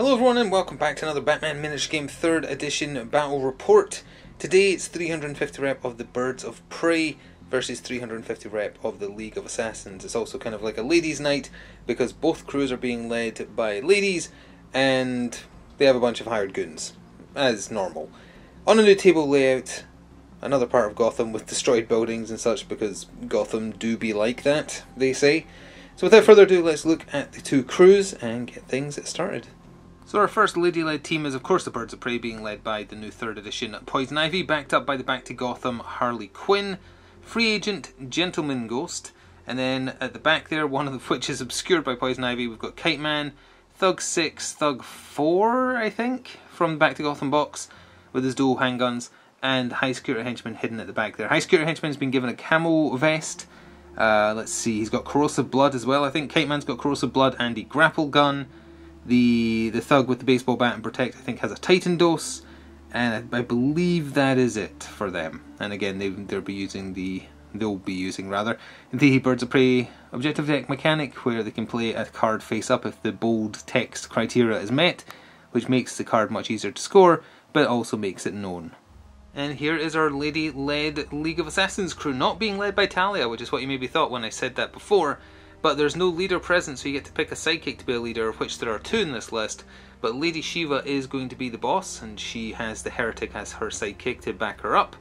Hello everyone and welcome back to another Batman Miniature Game 3rd Edition Battle Report. Today it's 350 rep of the Birds of Prey versus 350 rep of the League of Assassins. It's also kind of like a ladies' night because both crews are being led by ladies and they have a bunch of hired goons, as normal. On a new table layout, another part of Gotham with destroyed buildings and such, because Gotham do be like that, they say. So without further ado, let's look at the two crews and get things started. So our first lady-led team is of course the Birds of Prey, being led by the new 3rd edition Poison Ivy, backed up by the Back to Gotham Harley Quinn, Free Agent Gentleman Ghost, and then at the back there, one of which is obscured by Poison Ivy, we've got Kite Man, Thug 6, Thug 4 I think, from the Back to Gotham box, with his dual handguns, and High Security Henchman hidden at the back there. High Security Henchman's been given a camo vest. Let's see, he's got Corrosive Blood as well. I think Kite Man's got Corrosive Blood and the grapple gun. The Thug with the baseball bat and Protect, I think, has a Titan dose, and I believe that is it for them. And again, they'll be using the Birds of Prey objective deck mechanic, where they can play a card face up if the bold text criteria is met, which makes the card much easier to score, but also makes it known. And here is our lady-led League of Assassins crew, not being led by Talia, which is what you maybe thought when I said that before. But there's no leader present, so you get to pick a sidekick to be a leader, of which there are 2 in this list. But Lady Shiva is going to be the boss, and she has the Heretic as her sidekick to back her up.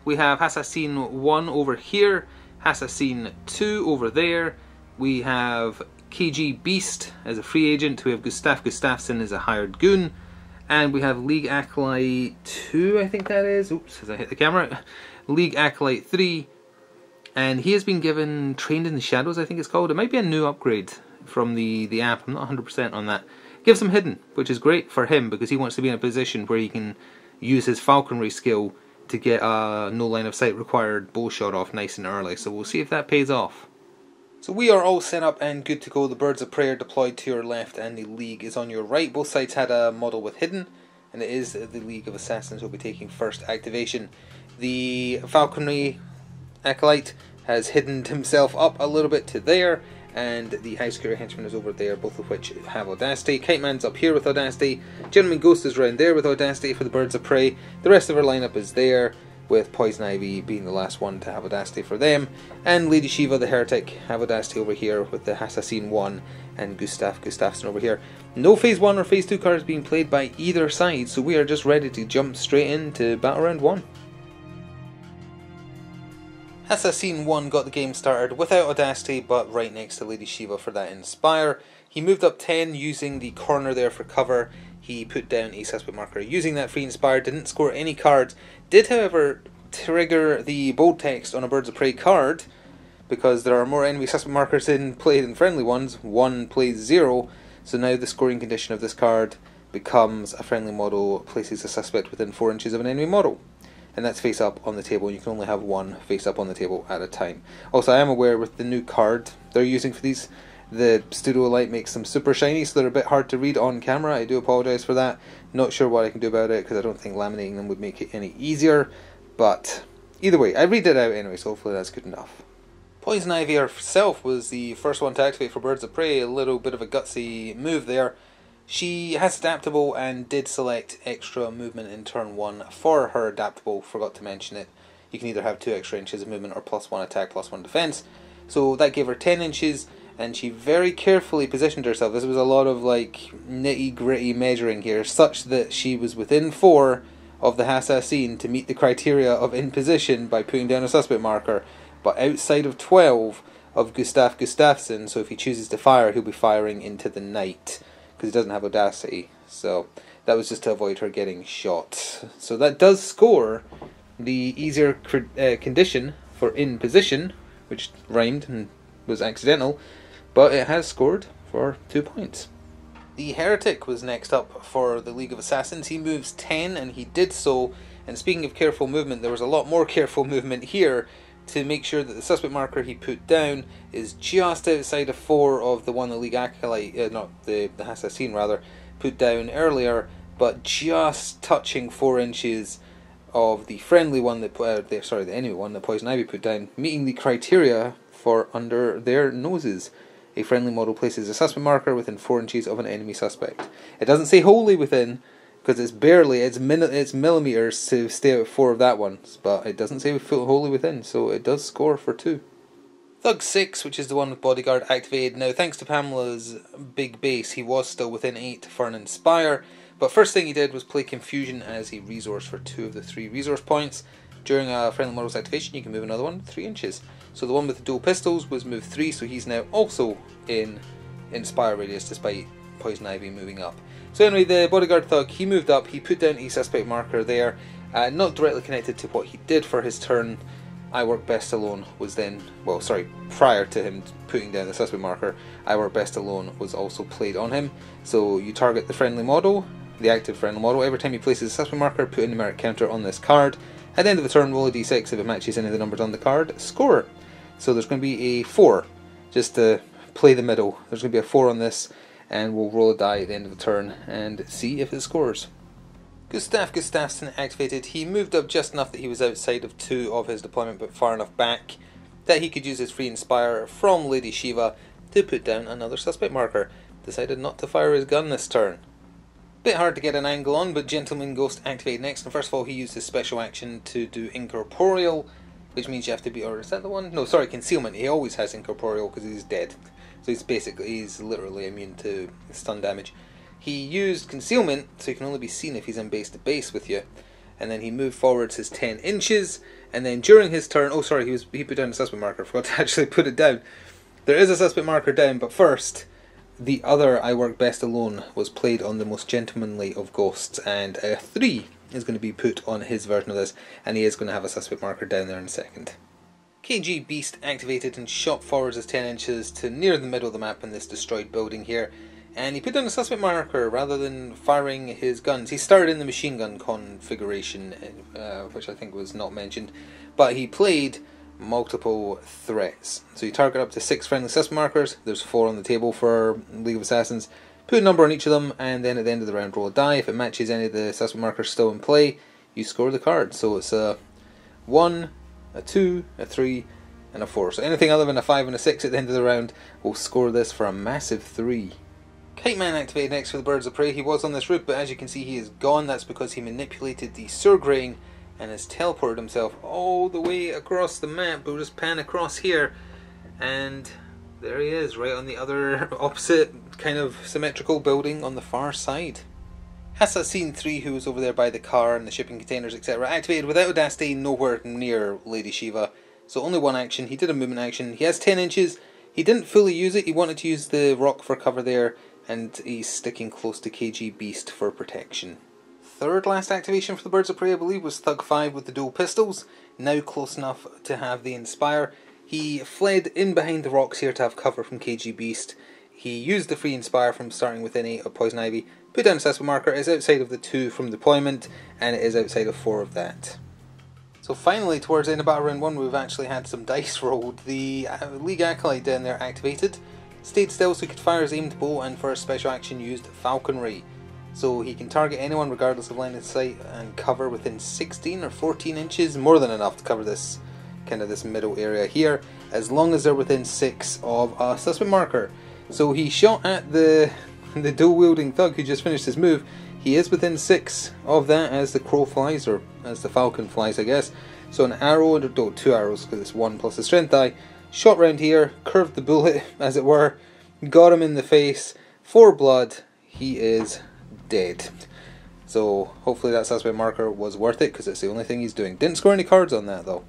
We have Assassin 1 over here, Assassin 2 over there. We have KG Beast as a free agent. We have Gustav Gustafsson as a hired goon. And we have League Acolyte 2, I think that is. Oops, as I hit the camera. League Acolyte 3. And he has been given Trained in the Shadows, I think it's called. It might be a new upgrade from the app. I'm not 100% on that. Gives him Hidden, which is great for him because he wants to be in a position where he can use his falconry skill to get a no line of sight required bow shot off nice and early. So we'll see if that pays off. So we are all set up and good to go. The Birds of Prey are deployed to your left and the League is on your right. Both sides had a model with Hidden, and it is the League of Assassins who will be taking first activation. The falconry Acolyte has hidden himself up a little bit to there, and the High Security Henchman is over there, both of which have Audacity. Kite Man's up here with Audacity. Gentleman Ghost is around there with Audacity for the Birds of Prey. The rest of our lineup is there, with Poison Ivy being the last one to have Audacity for them. And Lady Shiva, the Heretic, have Audacity over here with the Assassin 1 and Gustav Gustafsson over here. No Phase 1 or Phase 2 cards being played by either side, so we are just ready to jump straight into Battle Round 1. Assassin 1 got the game started without Audacity, but right next to Lady Shiva for that Inspire. He moved up 10 using the corner there for cover. He put down a suspect marker using that free Inspire, didn't score any cards. Did, however, trigger the bold text on a Birds of Prey card, because there are more enemy suspect markers in play than friendly ones. 1 plays 0, so now the scoring condition of this card becomes a friendly model places a suspect within 4 inches of an enemy model. And that's face up on the table. You can only have 1 face up on the table at a time. Also, I am aware with the new card they're using for these, the studio light makes them super shiny, so they're a bit hard to read on camera. I do apologise for that. Not sure what I can do about it, because I don't think laminating them would make it any easier. But either way, I read it out anyway, so hopefully that's good enough. Poison Ivy herself was the first one to activate for Birds of Prey. A little bit of a gutsy move there. She has Adaptable and did select extra movement in turn 1 for her Adaptable, forgot to mention it. You can either have 2 extra inches of movement or +1 attack, +1 defense. So that gave her 10 inches, and she very carefully positioned herself. This was a lot of like nitty gritty measuring here, such that she was within 4 of the Assassin to meet the criteria of in position by putting down a suspect marker, but outside of 12 of Gustav Gustafsson, so if he chooses to fire, he'll be firing into the night, because he doesn't have Audacity. So that was just to avoid her getting shot. So that does score the easier condition for in position, which rhymed and was accidental, but it has scored for 2 points. The Heretic was next up for the League of Assassins. He moves 10, and he did so, and speaking of careful movement, there was a lot more careful movement here to make sure that the suspect marker he put down is just outside of 4 of the one the League Acolyte, not the Assassin rather, put down earlier, but just touching 4 inches of the friendly one that, the enemy one that Poison Ivy put down, meeting the criteria for under their noses. A friendly model places a suspect marker within 4 inches of an enemy suspect. It doesn't say wholly within, because it's barely, it's millimeters to stay out 4 of that one, but it doesn't say wholly within, so it does score for 2. Thug 6, which is the one with Bodyguard, activated. Now, thanks to Pamela's big base, he was still within 8 for an Inspire, but first thing he did was play Confusion as he resourced for 2 of the 3 resource points. During a friendly model's activation, you can move another one 3 inches. So the one with the dual pistols was moved 3, so he's now also in Inspire radius, despite Poison Ivy moving up. So anyway, the Bodyguard Thug, he moved up, he put down a suspect marker there, not directly connected to what he did for his turn. I Work Best Alone was then, well, sorry, prior to him putting down the suspect marker, I Work Best Alone was also played on him. So you target the friendly model, the active friendly model. Every time he places a suspect marker, put a numeric counter on this card. At the end of the turn, roll a d6. If it matches any of the numbers on the card, score. So there's going to be a 4, just to play the middle. There's going to be a 4 on this, and we'll roll a die at the end of the turn and see if it scores. Gustafsson activated. He moved up just enough that he was outside of 2 of his deployment, but far enough back that he could use his free Inspire from Lady Shiva to put down another suspect marker. Decided not to fire his gun this turn. Bit hard to get an angle on, but Gentleman Ghost activated next, and first of all he used his special action to do Incorporeal, which means you have to be, or is that the one? No, sorry, Concealment. He always has Incorporeal because he's dead. So he's literally immune to stun damage. He used Concealment, so he can only be seen if he's in base to base with you. And then he moved forwards his 10 inches, and then during his turn, oh sorry, he put down a suspect marker. I forgot to actually put it down. There is a suspect marker down, but first, the other I Work Best Alone was played on the most gentlemanly of ghosts, and a 3 is going to be put on his version of this, and he is going to have a suspect marker down there in a second. KG Beast activated and shot forwards his 10 inches to near the middle of the map in this destroyed building here, and he put down a suspect marker rather than firing his guns. He started in the machine gun configuration, which I think was not mentioned, but he played multiple threats. So you target up to 6 friendly suspect markers. There's 4 on the table for League of Assassins. Put a number on each of them, and then at the end of the round roll a die. If it matches any of the suspect markers still in play, you score the card. So it's a 1, a 2, a 3, and a 4. So anything other than a 5 and a 6 at the end of the round will score this for a massive 3. Kite Man activated next for the Birds of Prey. He was on this route, but as you can see he is gone. That's because he manipulated the Surgrain and has teleported himself all the way across the map. We'll just pan across here, and there he is, right on the other opposite kind of symmetrical building on the far side. Assassin 3, who was over there by the car and the shipping containers, etc., activated without audacity, nowhere near Lady Shiva. So only one action. He did a movement action. He has 10 inches. He didn't fully use it. He wanted to use the rock for cover there, and he's sticking close to KG Beast for protection. Third last activation for the Birds of Prey, I believe, was Thug 5 with the dual pistols. Now close enough to have the Inspire. He fled in behind the rocks here to have cover from KG Beast. He used the free Inspire from starting within 8 of Poison Ivy. Put down a suspect marker. It is outside of the 2 from deployment, and it is outside of 4 of that. So finally, towards the end of Battle Round 1, we've actually had some dice rolled. The League Acolyte down there activated. Stayed still so he could fire his aimed bow, and for a special action used Falconry. So he can target anyone regardless of line of sight and cover within 16 or 14 inches, more than enough to cover this kind of this middle area here, as long as they're within 6 of a suspect marker. So he shot at the dual wielding thug who just finished his move. He is within 6 of that as the crow flies, or as the falcon flies, I guess. So an arrow, and 2 arrows because it's 1 plus the strength die. Shot round here, curved the bullet, as it were, got him in the face, 4 blood, he is dead. So hopefully that suspect marker was worth it, because it's the only thing he's doing. Didn't score any cards on that though.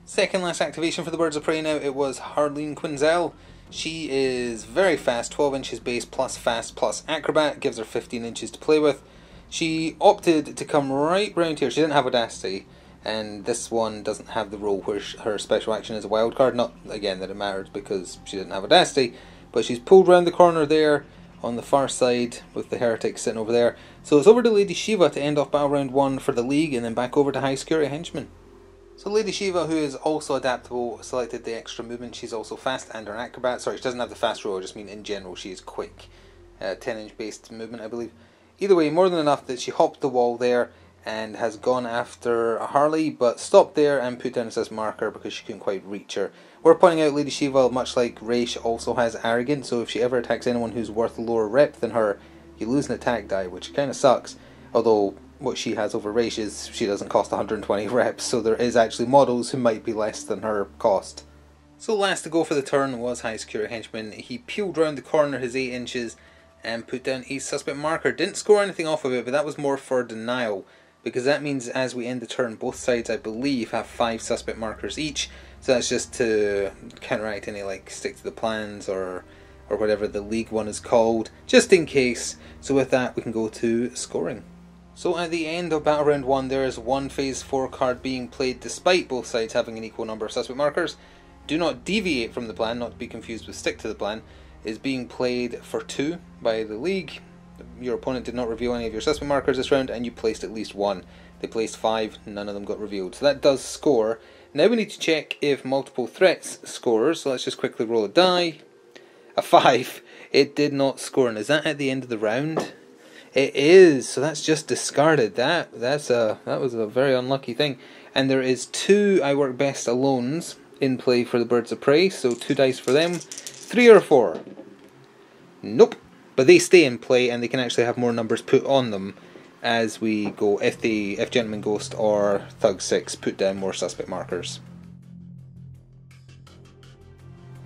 Second last activation for the Birds of Prey now, it was Harleen Quinzel. She is very fast, 12 inches base plus fast plus acrobat, gives her 15 inches to play with. She opted to come right round here. She didn't have audacity, and this one doesn't have the role where her special action is a wild card. Not again that it matters because she didn't have audacity, but she's pulled round the corner there on the far side with the heretic sitting over there. So it's over to Lady Shiva to end off Battle Round 1 for the League, and then back over to High Security Henchmen. So Lady Shiva, who is also adaptable, selected the extra movement. She's also fast and an acrobat. Sorry, she doesn't have the fast roll, I just mean in general she is quick. 10 inch based movement, I believe. Either way, more than enough that she hopped the wall there, and has gone after Harley, but stopped there and put down a suspect marker because she couldn't quite reach her. We're pointing out Lady Shiva, much like Raish, also has arrogance, so if she ever attacks anyone who's worth a lower rep than her, you lose an attack die, which kind of sucks. Although what she has over Raish is she doesn't cost 120 reps, so there is actually models who might be less than her cost. So last to go for the turn was High Security Henchman. He peeled round the corner his 8 inches and put down a suspect marker. Didn't score anything off of it, but that was more for denial, because that means as we end the turn, both sides, I believe, have 5 suspect markers each. So that's just to counteract any like stick to the plans or whatever the league one is called, just in case. So with that, we can go to scoring. So at the end of Battle Round 1, there is one Phase 4 card being played despite both sides having an equal number of suspect markers. Do not deviate from the plan, not to be confused with stick to the plan, is being played for 2 by the league. Your opponent did not reveal any of your suspect markers this round, and you placed at least 1. They placed 5, none of them got revealed. So that does score. Now we need to check if multiple threats scores, so let's just quickly roll a die. A 5. It did not score, and is that at the end of the round? It is, so that's just discarded. That was a very unlucky thing. And there is 2 I Work Best Alones in play for the Birds of Prey, so 2 dice for them. 3 or 4? Nope. But they stay in play, and they can actually have more numbers put on them as we go. If Gentleman Ghost or Thug 6 put down more suspect markers.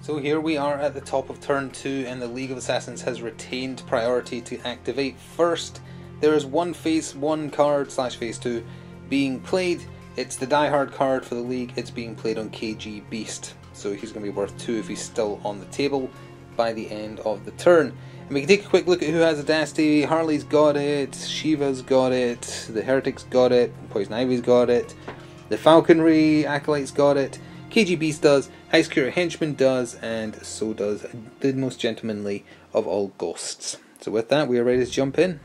So here we are at the top of turn 2, and the League of Assassins has retained priority to activate first. There is one Phase 1 card / Phase 2 being played. It's the Die Hard card for the League. It's being played on KG Beast, so he's going to be worth 2 if he's still on the table by the end of the turn. And we can take a quick look at who has Audacity. Harley's got it, Shiva's got it, the Heretic's got it, Poison Ivy's got it, the Falconry Acolyte's got it, KG Beast does, High Security Henchman does, and so does the most gentlemanly of all ghosts. So with that, we are ready to jump in.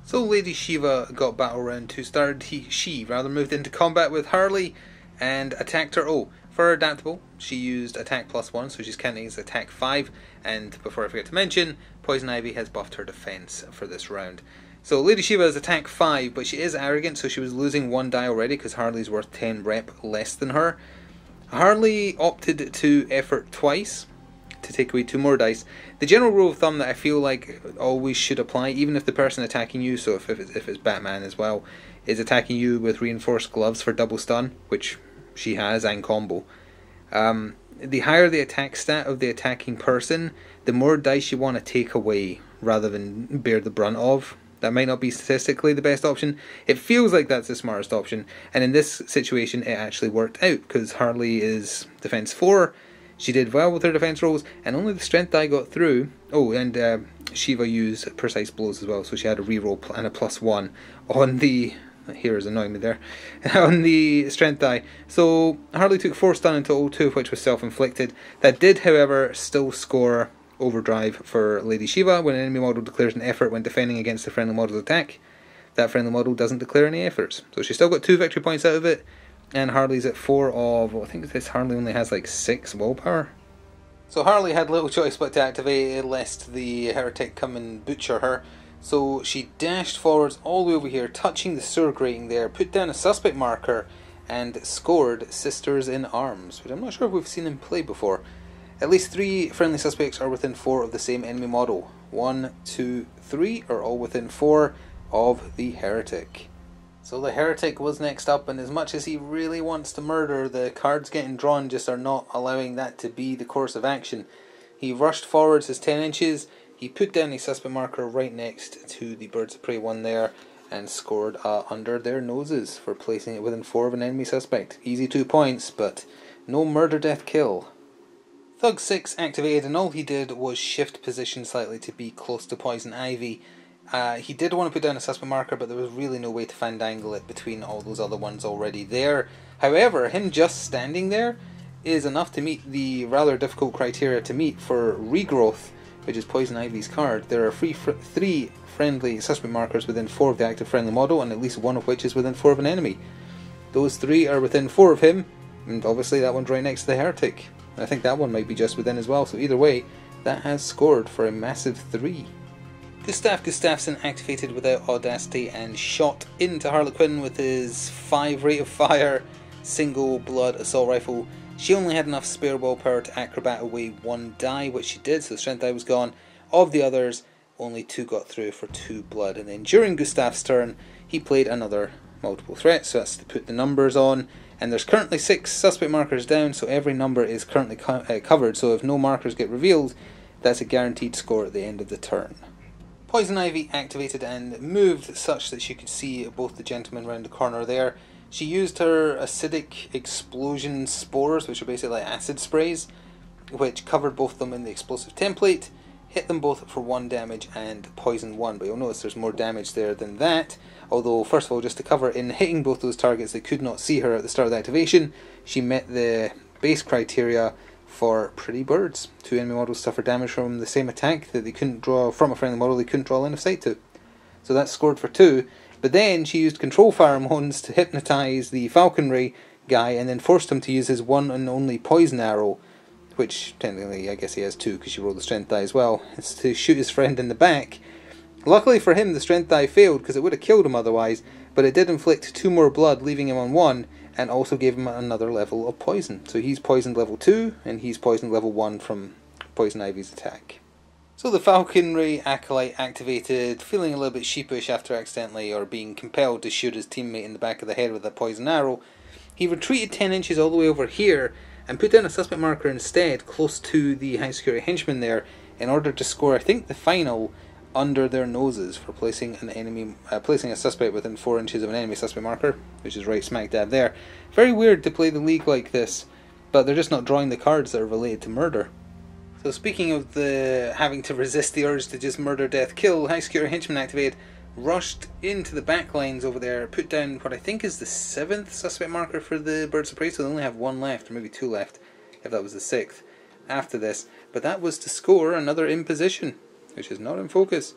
So Lady Shiva got Battle Round 2 started. She moved into combat with Harley and attacked her. Oh, for her adaptable, she used attack +1, so she's counting as attack 5. And before I forget to mention, Poison Ivy has buffed her defense for this round. So Lady Shiva is attack 5, but she is arrogant, so she was losing 1 die already because Harley's worth 10 rep less than her. Harley opted to effort twice to take away 2 more dice. The general rule of thumb that I feel like always should apply, even if the person attacking you, so if it's Batman as well, is attacking you with reinforced gloves for double stun, which she has, and combo. The higher the attack stat of the attacking person, the more dice you want to take away rather than bear the brunt of. That might not be statistically the best option. It feels like that's the smartest option, and in this situation it actually worked out because Harley is defense 4. She did well with her defense rolls, and only the strength die got through. Oh, and Shiva used precise blows as well, so she had a reroll and a +1 on the... Here is annoying me there. On the strength die. So Harley took 4 stun into 0-2, which was self-inflicted. That did, however, still score overdrive for Lady Shiva. When an enemy model declares an effort when defending against a friendly model's attack, that friendly model doesn't declare any efforts. So she still got 2 victory points out of it. And Harley's at 4 of... Well, I think this Harley only has like 6 willpower. So Harley had little choice but to activate it lest the Heretic come and butcher her. So she dashed forwards all the way over here, touching the sewer grating there, put down a suspect marker, and scored Sisters in Arms, which I'm not sure if we've seen in play before. At least 3 friendly suspects are within 4 of the same enemy model. 1, 2, 3 are all within 4 of the Heretic. So the Heretic was next up, and as much as he really wants to murder, the cards getting drawn just are not allowing that to be the course of action. He rushed forwards his 10 inches, he put down a suspect marker right next to the Birds of Prey one there, and scored under their noses for placing it within 4 of an enemy suspect. Easy 2 points, but no murder, death, kill. Thug 6 activated, and all he did was shift position slightly to be close to Poison Ivy. He did want to put down a suspect marker, but there was really no way to fandangle it between all those other ones already there. However, him just standing there is enough to meet the rather difficult criteria to meet for regrowth, which is Poison Ivy's card. There are 3 friendly suspect markers within 4 of the active friendly model, and at least 1 of which is within 4 of an enemy. Those 3 are within 4 of him, and obviously that one's right next to the Heretic. And I think that one might be just within as well, so either way, that has scored for a massive 3. Gustav Gustafsson activated without audacity and shot into Harlequin with his 5 rate of fire single blood assault rifle. She only had enough spare willpower to acrobat away 1 die, which she did, so the strength die was gone. Of the others, only 2 got through for 2 blood. And then during Gustav's turn, he played another multiple threat, so that's to put the numbers on. And there's currently 6 suspect markers down, so every number is currently covered, so if no markers get revealed, that's a guaranteed score at the end of the turn. Poison Ivy activated and moved such that she could see both the gentlemen round the corner there. She used her acidic explosion spores, which are basically like acid sprays, which covered both of them in the explosive template, hit them both for 1 damage and poisoned 1, but you'll notice there's more damage there than that. Although, first of all, just to cover, in hitting both those targets, they could not see her at the start of the activation. She met the base criteria for pretty birds. 2 enemy models suffer damage from the same attack that they couldn't draw from a friendly model they couldn't draw line of sight to. So that's scored for 2. But then she used control pheromones to hypnotise the falconry guy and then forced him to use his one and only poison arrow, which technically I guess he has 2 because she rolled the strength die as well. It's to shoot his friend in the back. Luckily for him, the strength die failed because it would have killed him otherwise, but it did inflict 2 more blood, leaving him on 1, and also gave him another level of poison. So he's poisoned level 2, and he's poisoned level 1 from Poison Ivy's attack. So the Falconry Acolyte activated, feeling a little bit sheepish after accidentally or being compelled to shoot his teammate in the back of the head with a poison arrow. He retreated 10 inches all the way over here and put down a suspect marker instead, close to the high security henchman there, in order to score, I think, the final under their noses for placing a suspect within 4 inches of an enemy suspect marker, which is right smack dab there. Very weird to play the league like this, but they're just not drawing the cards that are related to murder. So speaking of the having to resist the urge to just murder, death, kill, high security henchman activated, rushed into the back lines over there, put down what I think is the 7th suspect marker for the Birds of Prey, so they only have 1 left, or maybe 2 left, if that was the 6th after this. But that was to score another imposition, which is not in focus.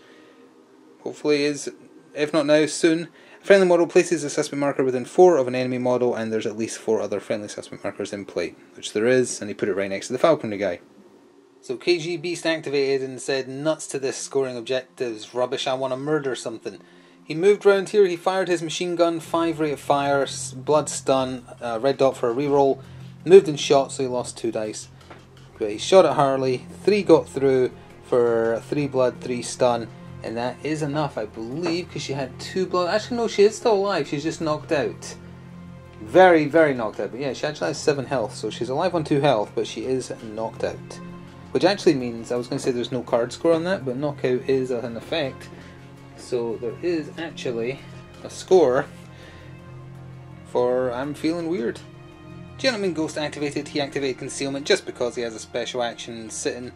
Hopefully is, if not now, soon. A friendly model places a suspect marker within 4 of an enemy model, and there's at least 4 other friendly suspect markers in play, which there is, and he put it right next to the falconry guy. So KG Beast activated and said, nuts to this scoring objectives, rubbish, I want to murder something. He moved round here, he fired his machine gun, 5 rate of fire, blood stun, red dot for a reroll, moved and shot, so he lost 2 dice. But he shot at Harley, 3 got through for 3 blood, 3 stun, and that is enough, I believe, because she had 2 blood. Actually, no, she is still alive, she's just knocked out. Very, very knocked out, but yeah, she actually has 7 health, so she's alive on 2 health, but she is knocked out. Which actually means, I was going to say there's no card score on that, but knockout is an effect. So there is actually a score for I'm feeling weird. Gentleman Ghost activated, he activated concealment just because he has a special action sitting,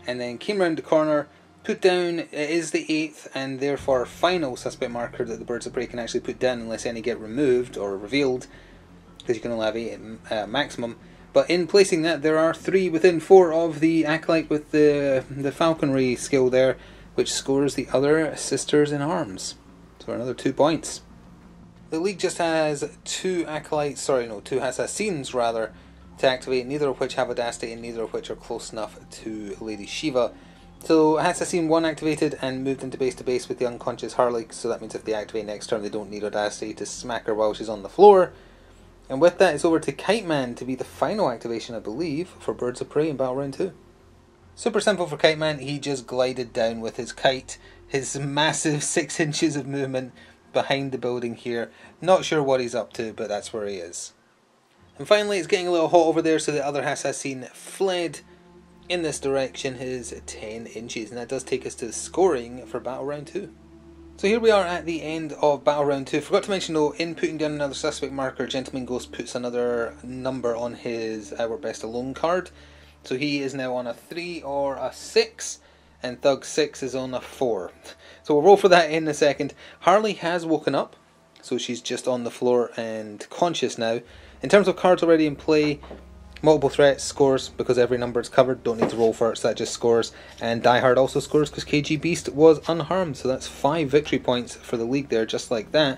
and then came round the corner, put down, it is the 8th and therefore final suspect marker that the Birds of Prey can actually put down unless any get removed or revealed, because you can only have 8 maximum. But in placing that, there are 3 within 4 of the Acolyte with the falconry skill there, which scores the other sisters in arms. So another 2 points. The league just has 2 acolytes, 2 assassins rather, to activate, neither of which have audacity and neither of which are close enough to Lady Shiva. So Assassin 1 activated and moved into base to base with the unconscious Harley, so that means if they activate next turn they don't need audacity to smack her while she's on the floor. And with that, it's over to Kite Man to be the final activation, I believe, for Birds of Prey in Battle Round 2. Super simple for Kite Man, he just glided down with his kite, his massive 6 inches of movement behind the building here. Not sure what he's up to, but that's where he is. And finally, it's getting a little hot over there, so the other assassin fled in this direction, his 10 inches. And that does take us to the scoring for Battle Round 2. So here we are at the end of Battle Round 2. Forgot to mention though, in putting down another suspect marker, Gentleman Ghost puts another number on his Our Best Alone card. So he is now on a 3 or a 6, and Thug 6 is on a 4. So we'll roll for that in a second. Harley has woken up, so she's just on the floor and conscious now. In terms of cards already in play, multiple threats scores because every number is covered, don't need to roll for it, so that just scores. And Die Hard also scores because KG Beast was unharmed, so that's 5 victory points for the league there, just like that.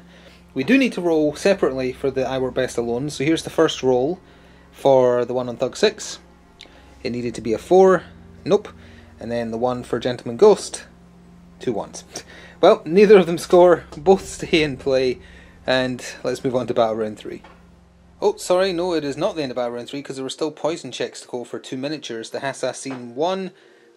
We do need to roll separately for the I Were Best Alone, so here's the first roll for the one on Thug 6. It needed to be a 4, nope. And then the one for Gentleman Ghost, 2 ones. Well, neither of them score, both stay in play, and let's move on to Battle Round 3. Oh, sorry, no, it is not the end of Battle Round 3, because there were still poison checks to go for 2 miniatures. The Assassin 1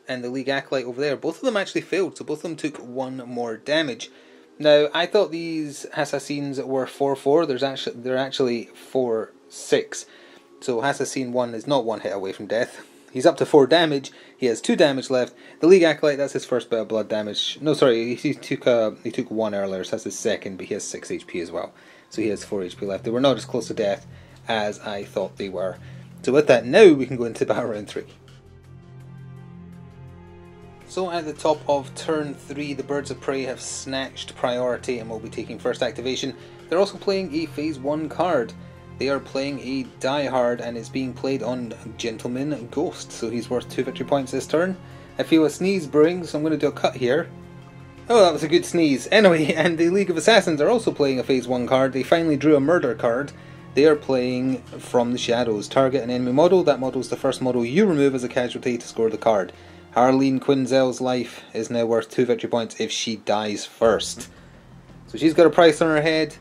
and the League Acolyte over there, both of them actually failed, so both of them took 1 more damage. Now, I thought these Assassins were 4-4, they're actually 4-6. So Assassin 1 is not 1 hit away from death. He's up to 4 damage, he has 2 damage left. The League Acolyte, that's his first bit of blood damage. No, sorry, he took 1 earlier, so that's his second, but he has 6 HP as well. So he has 4 HP left. They were not as close to death as I thought they were. So with that, now we can go into Battle Round 3. So at the top of turn 3, the Birds of Prey have snatched priority and will be taking first activation. They're also playing a Phase 1 card. They are playing a Die Hard and it's being played on Gentleman Ghost, so he's worth 2 victory points this turn. I feel a sneeze brewing, so I'm going to do a cut here. Oh, that was a good sneeze. Anyway, and the League of Assassins are also playing a Phase 1 card. They finally drew a murder card. They are playing From the Shadows. Target an enemy model. That model is the first model you remove as a casualty to score the card. Harleen Quinzel's life is now worth 2 victory points if she dies first. So she's got a price on her head.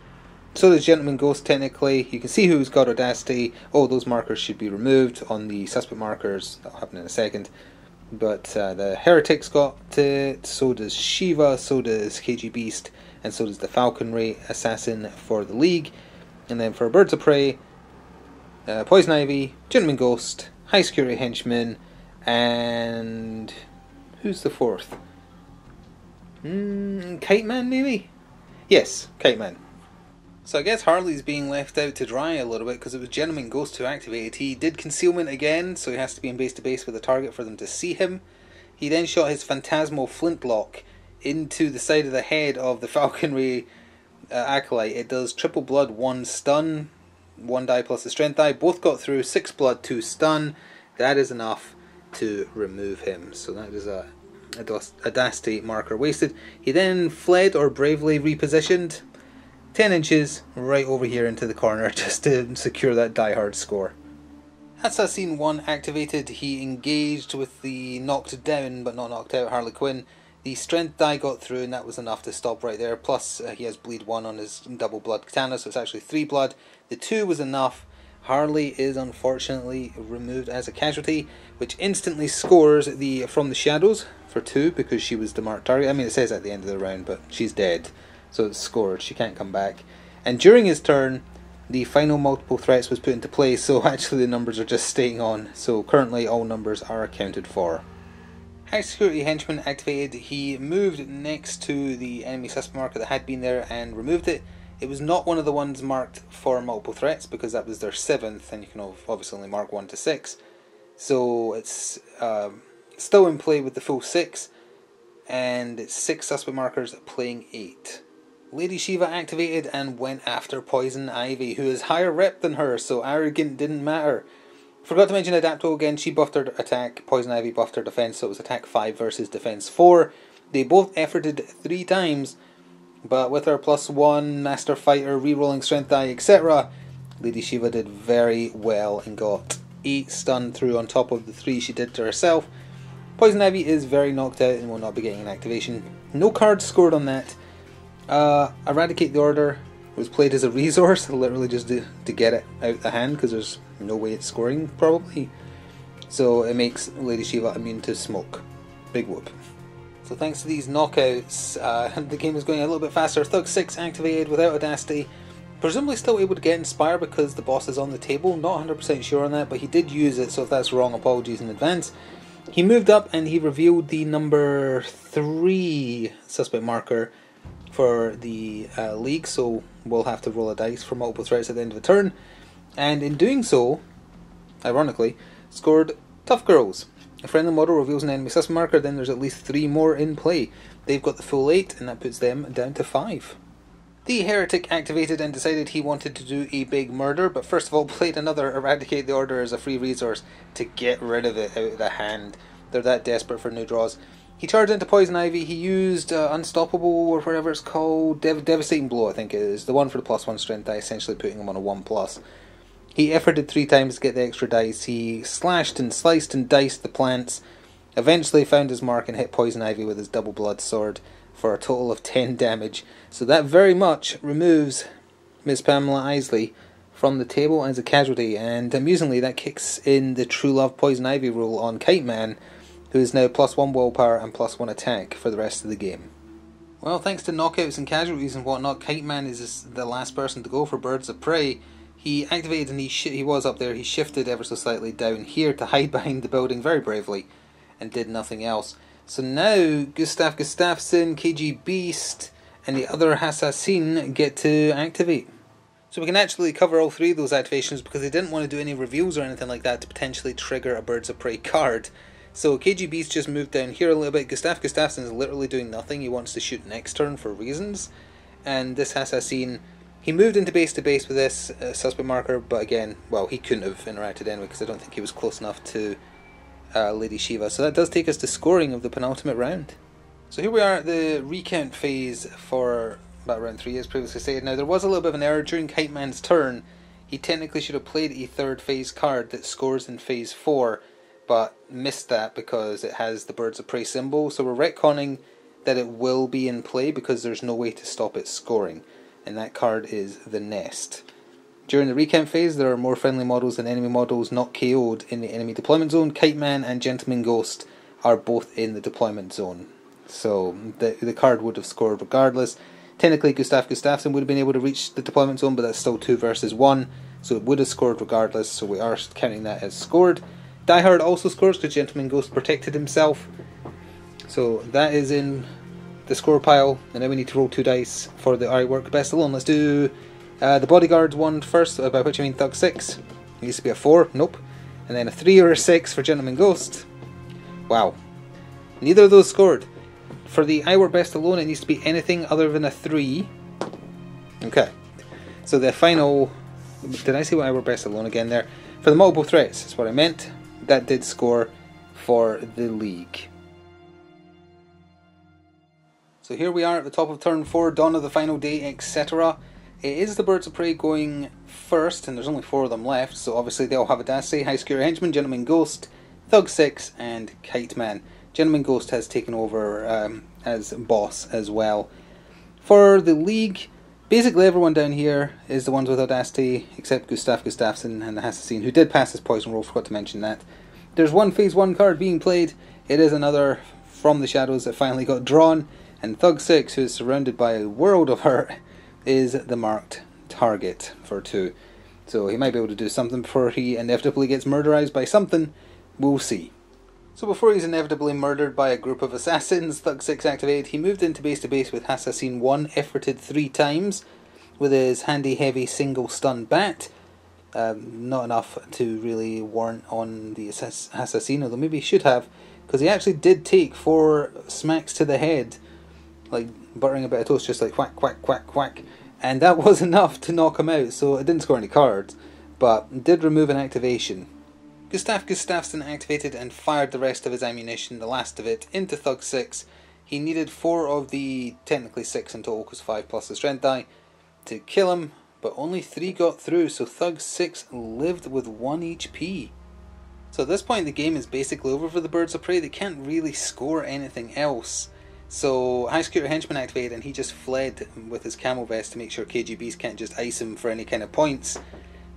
So does Gentleman Ghost technically. You can see who's got Audacity. Oh, those markers should be removed on the suspect markers. That'll happen in a second. But the Heretic's got it. So does Shiva. So does KG Beast. And so does the Falconry Assassin for the League. And then for Birds of Prey, Poison Ivy, Gentleman Ghost, High Security Henchman, and who's the fourth? Kite Man, maybe? Yes, Kite Man. So I guess Harley's being left out to dry a little bit because it was Gentleman Ghost who activated. He did concealment again, so he has to be in base to base with a target for them to see him. He then shot his phantasmal flintlock into the side of the head of the Falconry Acolyte. It does triple blood, 1 stun, 1 die plus the strength die. Both got through, 6 blood, 2 stun. That is enough to remove him. So that is a Audacity marker wasted. He then fled or bravely repositioned 10 inches right over here into the corner just to secure that Die Hard score. Assassin 1 activated. He engaged with the knocked down but not knocked out Harley Quinn. The strength die got through and that was enough to stop right there. Plus he has bleed 1 on his double blood katana, so it's actually 3 blood. The 2 was enough. Harley is unfortunately removed as a casualty, which instantly scores the From the Shadows for 2 because she was the marked target. I mean, it says at the end of the round, but she's dead, so it's scored. She can't come back. And during his turn, the final multiple threats was put into play, so actually the numbers are just staying on. So currently all numbers are accounted for. High Security Henchman activated. He moved next to the enemy suspect marker that had been there and removed it. It was not one of the ones marked for multiple threats because that was their 7th, and you can obviously only mark 1 to 6. So it's still in play with the full 6, and it's 6 suspect markers playing 8. Lady Shiva activated and went after Poison Ivy, who is higher rep than her, so arrogant didn't matter. Forgot to mention Adapto again. She buffed her attack, Poison Ivy buffed her defense, so it was attack 5 versus defense 4. They both efforted 3 times. But with her +1, Master Fighter, rerolling strength die, etc., Lady Shiva did very well and got 8 stun through on top of the 3 she did to herself. Poison Ivy is very knocked out and will not be getting an activation. No cards scored on that. Eradicate the Order was played as a resource, literally just to get it out the hand, because there's no way it's scoring, probably. So it makes Lady Shiva immune to smoke. Big whoop. So thanks to these knockouts, the game is going a little bit faster. Thug 6 activated without Audacity. Presumably still able to get Inspire because the boss is on the table. Not 100% sure on that, but he did use it, so if that's wrong, apologies in advance. He moved up and he revealed the number 3 suspect marker for the league, so we'll have to roll a dice for multiple threats at the end of a turn. And in doing so, ironically, scored Tough Girls. A friendly model reveals an enemy suspect marker, then there's at least 3 more in play. They've got the full 8, and that puts them down to 5. The Heretic activated and decided he wanted to do a big murder, but first of all played another Eradicate the Order as a free resource to get rid of it out of the hand. They're that desperate for new draws. He charged into Poison Ivy. He used Unstoppable, or whatever it's called, Devastating Blow I think it is, the one for the +1 strength die, essentially putting him on a 1+. He efforted 3 times to get the extra dice. He slashed and sliced and diced the plants Eventually found his mark and hit Poison Ivy with his double blood sword for a total of 10 damage. So that very much removes Miss Pamela Isley from the table as a casualty, and amusingly that kicks in the True Love Poison Ivy rule on Kite Man, who is now +1 willpower and +1 attack for the rest of the game. Well, thanks to knockouts and casualties and whatnot, Kite Man is the last person to go for Birds of Prey. He activated and he was up there, he shifted ever so slightly down here to hide behind the building very bravely and did nothing else. So now Gustav Gustafsson, KG Beast and the other assassin get to activate. So we can actually cover all three of those activations because they didn't want to do any reveals or anything like that to potentially trigger a Birds of Prey card. So KG Beast just moved down here a little bit. Gustav Gustafsson is literally doing nothing. He wants to shoot next turn for reasons. And this assassin, he moved into base to base with this suspect marker, but again, well, he couldn't have interacted anyway because I don't think he was close enough to Lady Shiva. So that does take us to scoring of the penultimate round. So here we are at the recount phase for about round 3 as previously stated. Now there was a little bit of an error during Kite Man's turn. He technically should have played a third phase card that scores in phase 4, but missed that because it has the Birds of Prey symbol. So we're retconning that it will be in play because there's no way to stop it scoring, and that card is the Nest. During the recount phase there are more friendly models than enemy models not KO'd in the enemy deployment zone. Kite Man and Gentleman Ghost are both in the deployment zone, so the card would have scored regardless. Technically Gustav Gustafsson would have been able to reach the deployment zone, but that's still 2 versus 1, so it would have scored regardless, so we are counting that as scored. Die Hard also scores because Gentleman Ghost protected himself, so that is in the score pile. And now we need to roll 2 dice for the artwork best alone. Let's do the Bodyguard one first, by which I mean Thug 6. It needs to be a 4, nope. And then a 3 or a 6 for Gentleman Ghost. Wow, neither of those scored. For the I Work Best alone, it needs to be anything other than a 3. Okay. So the final... Did I say what I Work Best alone again there? For the multiple threats, that's what I meant. That did score for the league. So here we are at the top of turn 4, dawn of the final day, etc. It is the Birds of Prey going first, and there's only 4 of them left, so obviously they all have a dash. Say High Security Henchman, Gentleman Ghost, Thug 6, and Kite Man. Gentleman Ghost has taken over as boss as well. For the league, basically everyone down here is the ones with Audacity, except Gustav Gustafsson and the Assassin, who did pass his poison roll, forgot to mention that. There's one phase 1 card being played. It is another From the Shadows that finally got drawn, and Thug 6, who is surrounded by a world of hurt, is the marked target for 2. So he might be able to do something before he inevitably gets murderized by something. We'll see. So before he's inevitably murdered by a group of assassins, Thug 6 activated, he moved into base to base with Assassin 1, efforted 3 times with his handy heavy single stun bat. Not enough to really warrant on the Assassin, although maybe he should have, because he actually did take 4 smacks to the head, like buttering a bit of toast, just like whack, whack, whack, whack, and that was enough to knock him out. So it didn't score any cards, but did remove an activation. Gustav Gustafsson activated and fired the rest of his ammunition, the last of it, into Thug 6. He needed 4 of the, technically 6 in total, because 5 plus the strength die, to kill him, but only 3 got through, so Thug 6 lived with 1 HP. So at this point the game is basically over for the Birds of Prey. They can't really score anything else. So High Security Henchman activated and he just fled with his camo vest to make sure KGBs can't just ice him for any kind of points.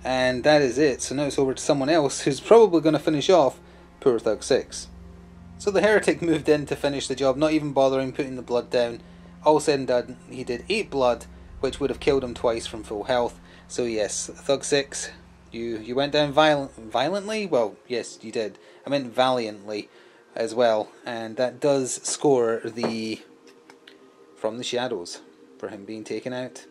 And that is it. So now it's over to someone else who's probably going to finish off poor Thug 6. So the Heretic moved in to finish the job, not even bothering putting the blood down. All said and done, he did 8 blood, which would have killed him twice from full health. So yes, Thug 6, you went down violently? Well, yes, you did. I meant valiantly as well. And that does score the From the Shadows for him being taken out.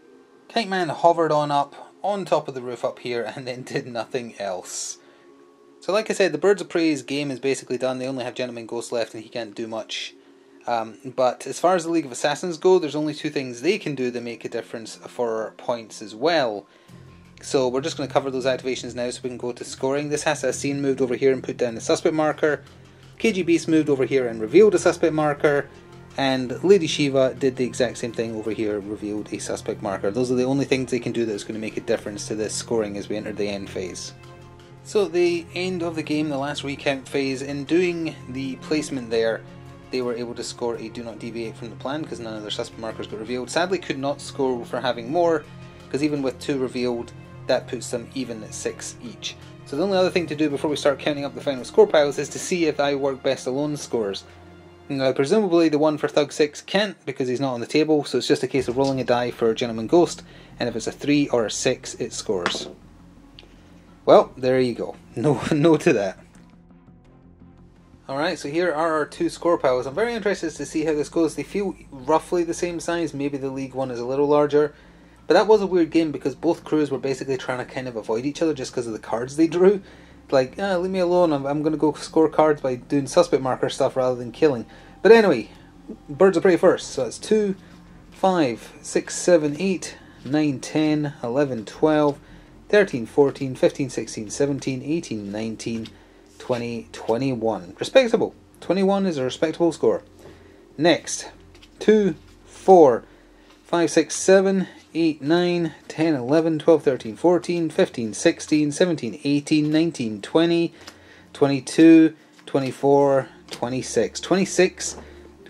Kite Man hovered on up on top of the roof up here and then did nothing else. So like I said, the Birds of Prey's game is basically done. They only have Gentleman Ghost left and he can't do much. But as far as the League of Assassins go, there's only 2 things they can do that make a difference for points as well. So we're just going to cover those activations now so we can go to scoring. This Assassin moved over here and put down the suspect marker. KG Beast moved over here and revealed a suspect marker. And Lady Shiva did the exact same thing over here, revealed a suspect marker. Those are the only things they can do that's going to make a difference to this scoring as we enter the end phase. So at the end of the game, the last recount phase, in doing the placement there, they were able to score a do not deviate from the plan because none of their suspect markers got revealed. Sadly could not score for having more, because even with 2 revealed, that puts them even at 6 each. So the only other thing to do before we start counting up the final score piles is to see if I work best alone scores. Now presumably the one for Thug 6 can't because he's not on the table, so it's just a case of rolling a die for Gentleman Ghost, and if it's a 3 or a 6 it scores. Well, there you go. No to that. Alright, so here are our 2 score piles. I'm very interested to see how this goes. They feel roughly the same size, maybe the League one is a little larger. But that was a weird game because both crews were basically trying to kind of avoid each other just because of the cards they drew. Like, leave me alone, I'm going to go score cards by doing suspect marker stuff rather than killing. But anyway, Birds of Prey first. So it's 2, 5, 6, 7, 8, 9, 10, 11, 12, 13, 14, 15, 16, 17, 18, 19, 20, 21. Respectable. 21 is a respectable score. Next, 2, 4, 5, 6, 7, 8, 9, 10, 11, 12, 13, 14, 15, 16, 17, 18, 19, 20, 22, 24, 26. 26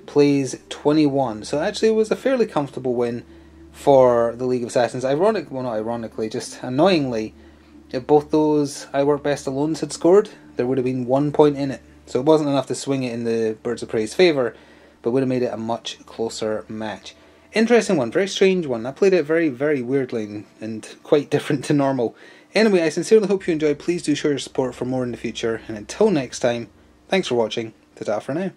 plays 21. So actually it was a fairly comfortable win for the League of Assassins. Well, not ironically, just annoyingly, if both those I Work Best Alones had scored, there would have been 1 point in it. So it wasn't enough to swing it in the Birds of Prey's favour, but would have made it a much closer match. Interesting one, very strange one. I played it very, very weirdly and quite different to normal. Anyway, I sincerely hope you enjoyed. Please do show your support for more in the future. And until next time, thanks for watching. Ta-ta for now.